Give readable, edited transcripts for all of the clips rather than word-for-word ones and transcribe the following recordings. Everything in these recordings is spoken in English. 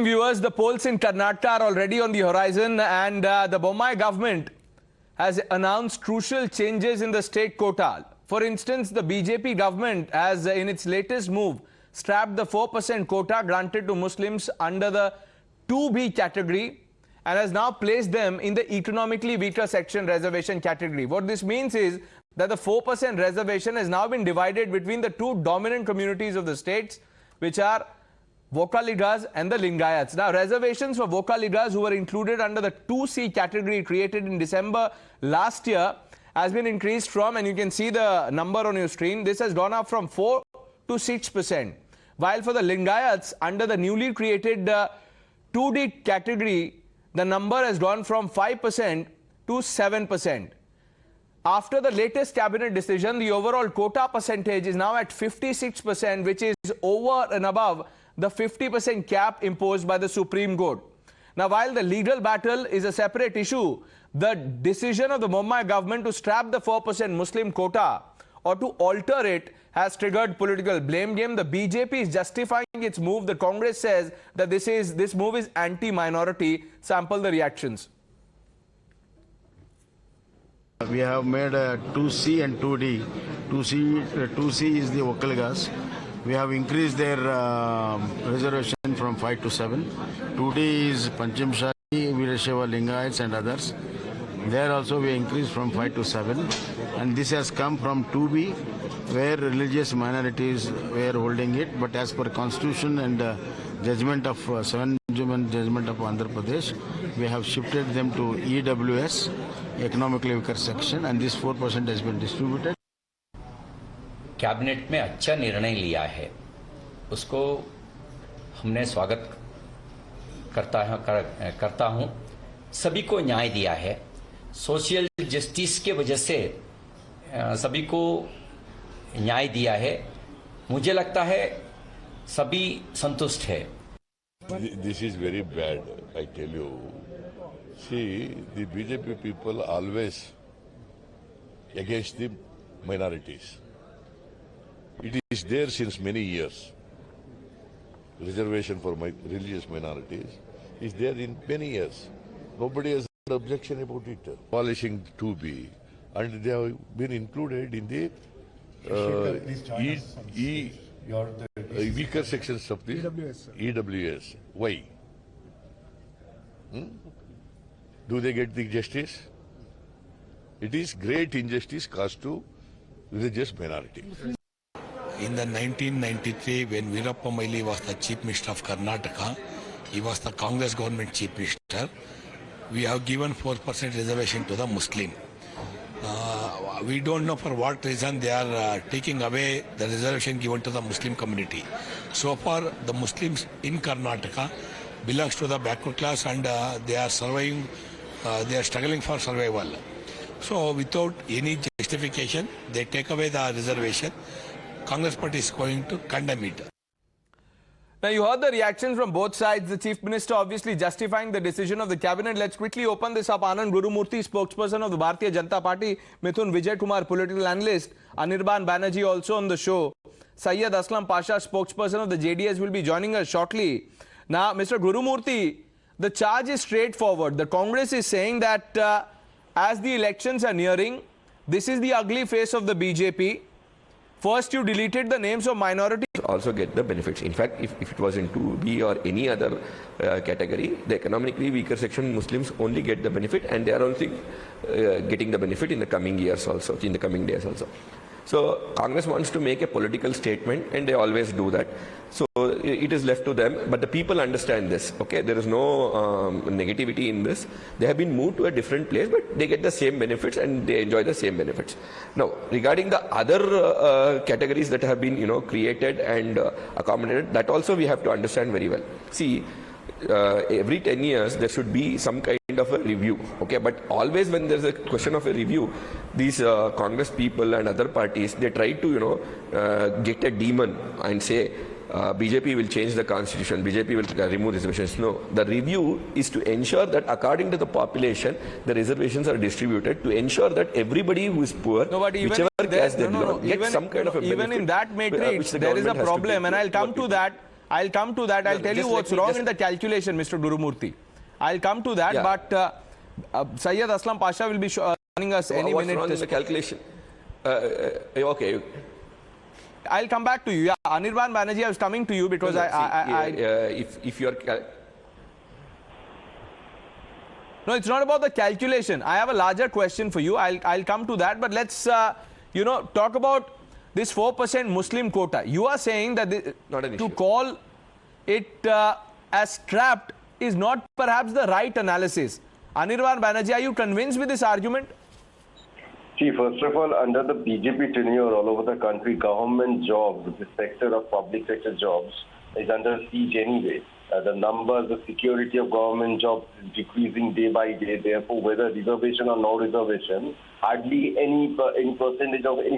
Viewers, the polls in Karnataka are already on the horizon, and the Bommai government has announced crucial changes in the state quota. For instance, the BJP government has, in its latest move, strapped the 4% quota granted to Muslims under the 2B category and has now placed them in the economically weaker section reservation category. What this means is that the 4% reservation has now been divided between the two dominant communities of the states, which are Vokkaligas and the Lingayats. Now, reservations for Vokkaligas, who were included under the 2C category created in December last year, has been increased from, and you can see the number on your screen, this has gone up from 4 to 6%. While for the Lingayats, under the newly created 2D category, the number has gone from 5% to 7%. After the latest cabinet decision, the overall quota percentage is now at 56%, which is over and above the 50% cap imposed by the Supreme Court. Now, while the legal battle is a separate issue, the decision of the Bommai government to strap the 4% Muslim quota or to alter it has triggered political blame game. The BJP is justifying its move. The Congress says that this move is anti-minority. Sample the reactions. We have made a 2C and 2D. 2C is the Vokkaligas. We have increased their reservation from 5 to 7. 2D is Panchimshali, Veerashaiva, Lingayats and others. There also we increased from 5 to 7. And this has come from 2B, where religious minorities were holding it. But as per constitution and judgment of 7 judgment of Andhra Pradesh, we have shifted them to EWS, economically weaker section, and this 4% has been distributed. Cabinet में अच्छा निर्णय लिया है, उसको हमने स्वागत करता हूं। सभी को न्याय दिया है, सोशल जस्टिस के वजह से सभी को न्याय दिया है। मुझे लगता है सभी संतुष्ट है। This is very bad, I tell you. See, the BJP people always against the minorities. It is there since many years. Reservation for religious minorities is there in many years. Nobody has an objection about it. Abolishing 2B, and they have been included in the weaker sections of the EWS. Why? Do they get the justice? It is great injustice caused to religious minority. In the 1993, when Veerappa Moily was the Chief Minister of Karnataka, he was the Congress government Chief Minister. We have given 4% reservation to the Muslim. We don't know for what reason they are taking away the reservation given to the Muslim community. So far, the Muslims in Karnataka belongs to the backward class, and they are surviving. They are struggling for survival. So, without any justification, they take away the reservation. Congress party is going to condemn it. Now, you heard the reactions from both sides. The Chief Minister obviously justifying the decision of the cabinet. Let's quickly open this up. Anand Gurumurthy, spokesperson of the Bharatiya Janata Party. Mithun Vijay Kumar, political analyst. Anirban Banerjee also on the show. Syed Aslam Pasha, spokesperson of the JDS, will be joining us shortly. Now, Mr. Gurumurthy, the charge is straightforward. The Congress is saying that as the elections are nearing, this is the ugly face of the BJP. First, you deleted the names of minorities. Also get the benefits. In fact, if it was in 2B or any other category, the economically weaker section Muslims only get the benefit, and they are also getting the benefit in the coming years also, in the coming days also. So Congress wants to make a political statement, and they always do that. So it is left to them, but the people understand this. Okay, there is no negativity in this. They have been moved to a different place, but they get the same benefits and they enjoy the same benefits. Now, regarding the other categories that have been, created and accommodated, that also we have to understand very well. See, every 10 years there should be some kind of a review, okay, but always when there's a question of a review, these Congress people and other parties, they try to get a demon and say BJP will change the constitution, BJP will remove reservations. No, the review is to ensure that according to the population, the reservations are distributed to ensure that everybody who is poor, whichever caste they belong, gets some kind of a benefit. Even in that matrix, there is a problem, and I'll come to that. I'll come to that. I'll tell you just what's let me wrong just- in the calculation, Mr. Gurumurthy. I'll come to that, Yeah. but Syed Aslam Pasha will be joining us any What's minute. wrong in the calculation? Okay. I'll come back to you. Yeah, Anirban Banerjee, I was coming to you because If you are No, it's not about the calculation. I have a larger question for you. I'll come to that. But let's, talk about this 4% Muslim quota. You are saying that Not an to issue. call it as trapped is not perhaps the right analysis. Anirban Banerjee, are you convinced with this argument? See, first of all, under the BJP tenure all over the country, government jobs, the sector of public sector jobs, is under siege anyway. The numbers, the security of government jobs is decreasing day by day. Therefore, whether reservation or no reservation, hardly any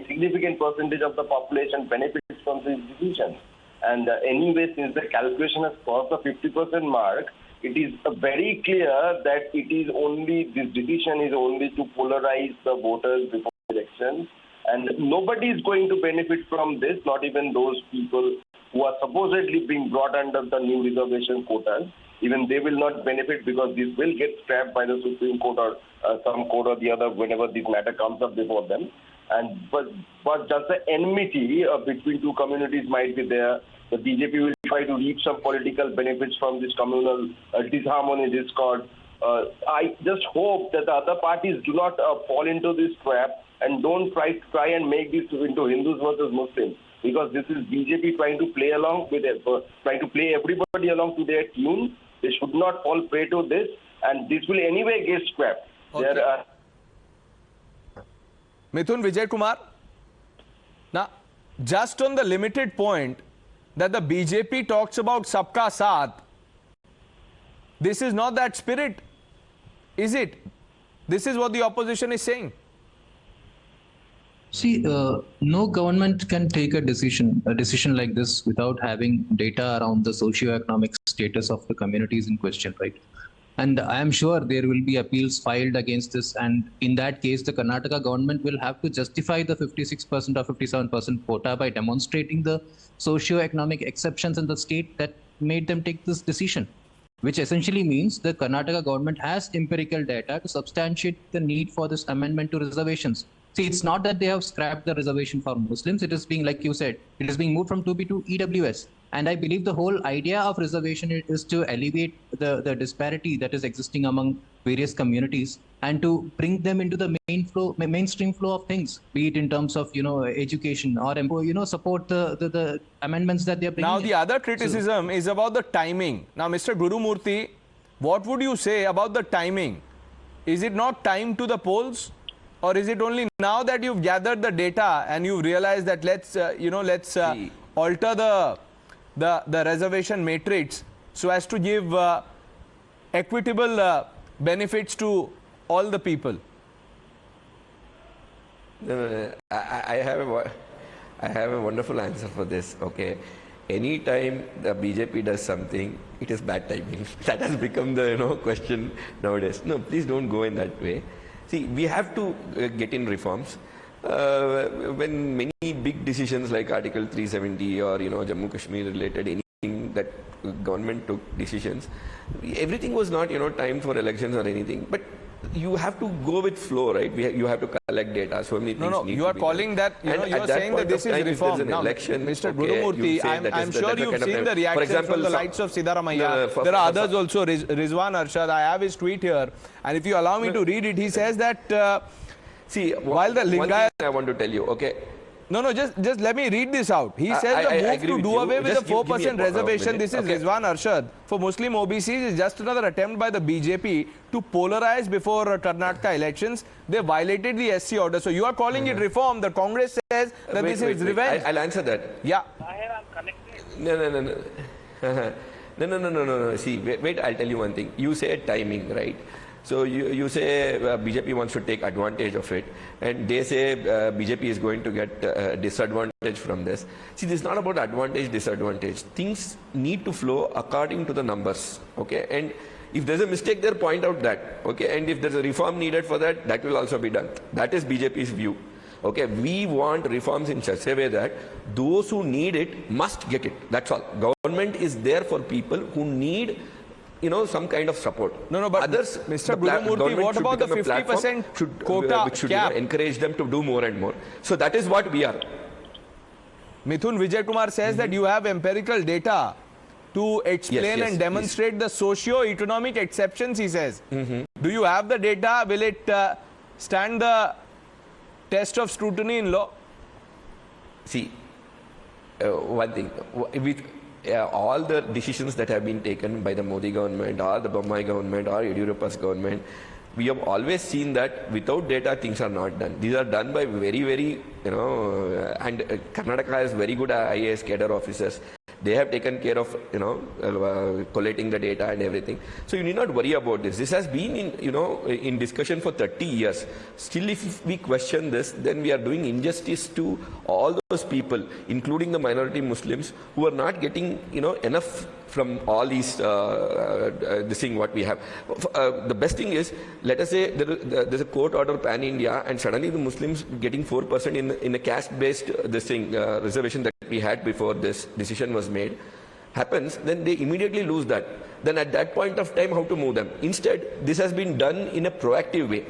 significant percentage of the population benefits from this decision. And anyway, since the calculation has crossed the 50% mark, it is very clear that this decision is only to polarize the voters before elections. And nobody is going to benefit from this, not even those people who are supposedly being brought under the new reservation quotas. Even they will not benefit because this will get scrapped by the Supreme Court or some court or the other whenever this matter comes up before them. But just the enmity between two communities might be there. The BJP will try to reap some political benefits from this communal disharmony, discord. I just hope that the other parties do not fall into this trap and don't try and make this into Hindus versus Muslims. Because this is BJP trying to play along with it, trying to play everybody along to their tune. They should not fall prey to this, and this will anyway get scrapped. Okay. Mithun Vijay Kumar. Now, just on the limited point that the BJP talks about Sabka Saath, this is not that spirit, is it? This is what the opposition is saying. See, no government can take a decision like this without having data around the socio-economic status of the communities in question, right? And I am sure there will be appeals filed against this. And in that case, the Karnataka government will have to justify the 56% or 57% quota by demonstrating the socio-economic exceptions in the state that made them take this decision, which essentially means the Karnataka government has empirical data to substantiate the need for this amendment to reservations. See, it's not that they have scrapped the reservation for Muslims. It is being, like you said, it is being moved from 2B to EWS. And I believe the whole idea of reservation is to alleviate the disparity that is existing among various communities and to bring them into the mainstream flow of things, be it in terms of, education or, support the amendments that they are bringing. Now, the other criticism is about the timing. Now, Mr. Gurumurthy, what would you say about the timing? Is it not time to the polls? Or is it only now that you've gathered the data and you've realized that let's alter the reservation matrix so as to give equitable benefits to all the people? No. I have a wonderful answer for this. Okay, anytime the BJP does something, it is bad timing. That has become the question nowadays. No, please don't go in that way. See, we have to get in reforms. When many big decisions like Article 370 or Jammu Kashmir related anything that government took decisions, everything was not timed for elections or anything. But you have to go with flow, right? You have to collect data. So many things need you to are be calling done. that you are saying that this is reform. Now, Mr. Gurumurthy, I'm sure you've seen the reaction from the likes of Siddharamaiah. There are others also. Rizwan Arshad, I have his tweet here, and if you allow me to read it, he says that while the Lingayat, one thing I want to tell you, okay. No, just let me read this out. He says the move to do away with the 4% reservation, this is Rizwan Arshad, for Muslim OBCs is just another attempt by the BJP to polarize before Karnataka elections. They violated the SC order. So you are calling it reform. The Congress says that this is revenge. I'll answer that. Yeah. No. See, wait, I'll tell you one thing. You said timing, right? So you say BJP wants to take advantage of it, and they say BJP is going to get disadvantage from this. See, this is not about advantage, disadvantage. Things need to flow according to the numbers, okay? And if there's a mistake there, point out that, okay? And if there's a reform needed for that, that will also be done. That is BJP's view. Okay, we want reforms in such a way that those who need it must get it. That's all. Government is there for people who need, some kind of support. No, but others, Mr. Gurumurthy, what about the 50% quota which should cap? encourage them to do more and more. So that is what we are. Mithun Vijay Kumar says that you have empirical data to explain Yes, and demonstrate the socio-economic exceptions, he says. Do you have the data? Will it stand the test of scrutiny in law? See, one thing, with all the decisions that have been taken by the Modi government or the Bommai government or Yediyurappa's government, we have always seen that without data things are not done. These are done by very, very, and Karnataka has very good IAS cadre officers. They have taken care of, collating the data and everything. So you need not worry about this. This has been in discussion for 30 years. Still, if we question this, then we are doing injustice to all those people, including the minority Muslims, who are not getting, enough from all these, this thing what we have. The best thing is, let us say there's a court order pan-India and suddenly the Muslims getting 4% in a caste-based reservation that we had before this decision was made happens, then they immediately lose that. Then at that point of time, how to move them? Instead, this has been done in a proactive way.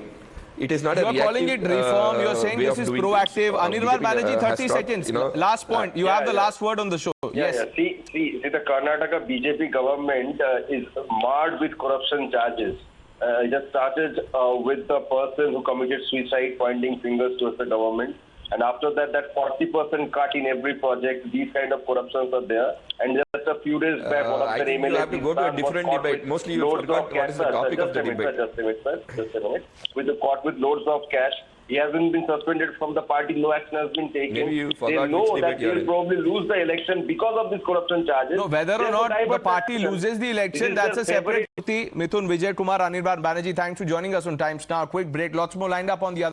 It is not a reactive. You are calling it reform. You are saying this is proactive. Anirban Banerjee, 30 seconds. Last point. You have the last word on the show. Yes. See, the Karnataka BJP government is marred with corruption charges. It just started with the person who committed suicide, pointing fingers towards the government. And after that, that 40% cut in every project, these kind of corruptions are there. And just a few days back, one of the MLAs... You have to go to a different debate. Mostly you forgot what is the topic of the debate. Just a minute. With the court with loads of cash, he hasn't been suspended from the party, no action has been taken. Maybe you they know that he will probably lose the election because of these corruption charges. No, whether or not the party loses the election, that's a separate thing. Mithun Vijay Kumar, Anirban Banerjee, thanks for joining us on Times Now. Quick break, lots more lined up on the other.